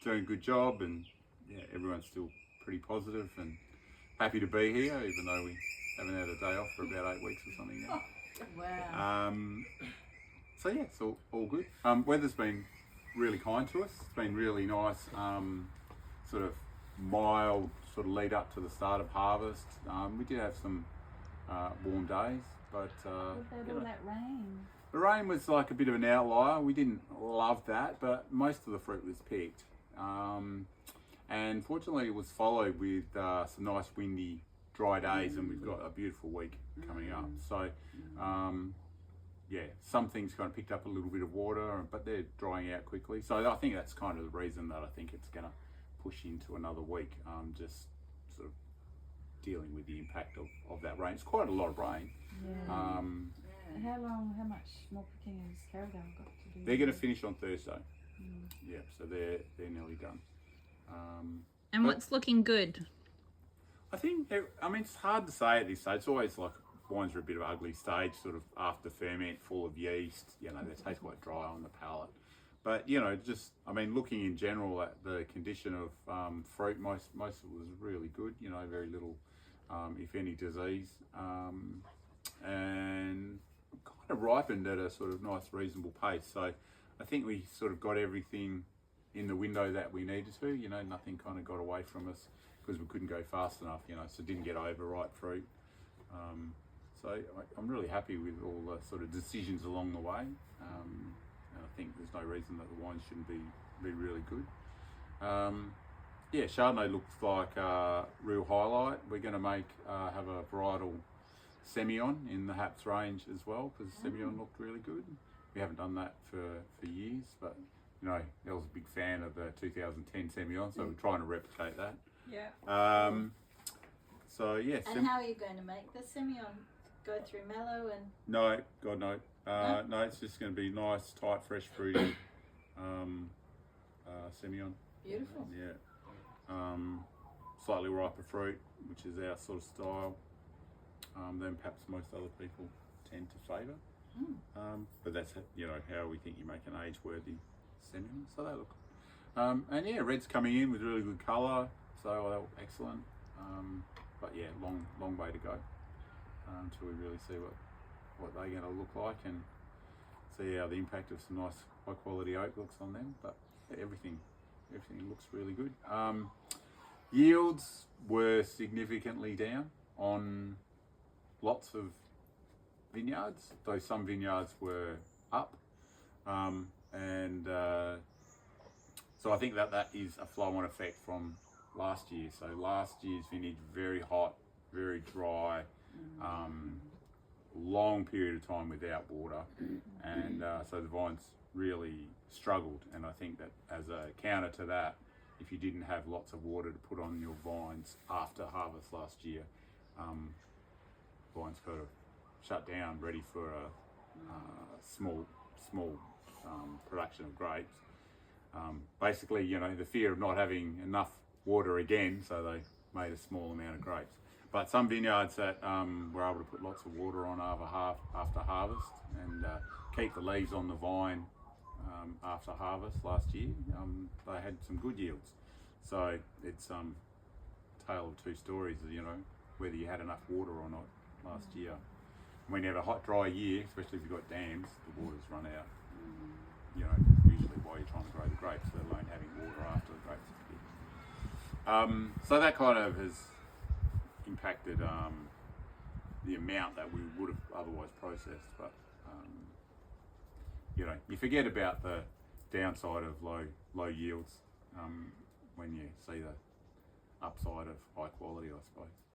doing a good job, and yeah, everyone's still pretty positive and happy to be here, even though we haven't had a day off for about 8 weeks or something now. Wow. So yeah, it's all good. Weather's been really kind to us. It's been really nice, sort of mild sort of lead up to the start of harvest. We did have some warm days, but What about all that rain? the rain was like a bit of an outlier. We didn't love that, but most of the fruit was picked. And fortunately it was followed with some nice windy, dry days, and we've got a beautiful week coming up. So yeah, some things kind of picked up a little bit of water, but they're drying out quickly. So I think that's kind of the reason that I think it's going to push into another week, just sort of dealing with the impact of that rain. It's quite a lot of rain. Yeah. How much more picking has Carradale got to do? They're going to finish on Thursday. Yeah, so they're nearly done. And what's looking good? I think, I mean, it's hard to say at this stage. It's always like wines are a bit of an ugly stage, sort of after ferment, full of yeast. You know, they taste quite dry on the palate. But, you know, just, I mean, looking in general at the condition of fruit, most of it was really good. You know, very little, if any, disease. And kind of ripened at a sort of nice, reasonable pace. So I think we sort of got everything in the window that we needed to. You know, nothing kind of got away from us because we couldn't go fast enough, you know, so didn't get overripe fruit. So I'm really happy with all the sort of decisions along the way. And I think there's no reason that the wine shouldn't be really good. Yeah, Chardonnay looks like a real highlight. We're going to have a varietal Semillon in the Happs range as well, because Semillon looked really good. We haven't done that for years, but you know, I was a big fan of the 2010 Semillon, so we're trying to replicate that. Yeah. So yeah. And how are you going to make the Semillon? Go through mellow and... No, God no. No, it's just going to be nice, tight, fresh, fruity Semillon. Beautiful. Yeah. Slightly riper fruit, which is our sort of style. Than perhaps most other people tend to favour. But that's, you know, how we think you make an age-worthy Semillon. So they look. And yeah, red's coming in with really good colour, so they're excellent. But yeah, long way to go until we really see what they're going to look like and see how the impact of some nice high-quality oak looks on them. But yeah, everything looks really good. Yields were significantly down on lots of vineyards, though some vineyards were up. So I think that is a flow-on effect from last year. So last year's vintage, very hot, very dry, long period of time without water. And so the vines really struggled. And I think that as a counter to that, if you didn't have lots of water to put on your vines after harvest last year, vines kind of shut down, ready for a small production of grapes. Basically, you know, the fear of not having enough water again, so they made a small amount of grapes. But some vineyards that were able to put lots of water on after harvest and keep the leaves on the vine after harvest last year, they had some good yields. So it's tale of two stories, you know, whether you had enough water or not last year. When you have a hot, dry year, especially if you've got dams, the water's run out. You know, usually while you're trying to grow the grapes, let alone having water after the grapes are picked. So that kind of has impacted the amount that we would have otherwise processed. But you know, you forget about the downside of low yields when you see the upside of high quality, I suppose.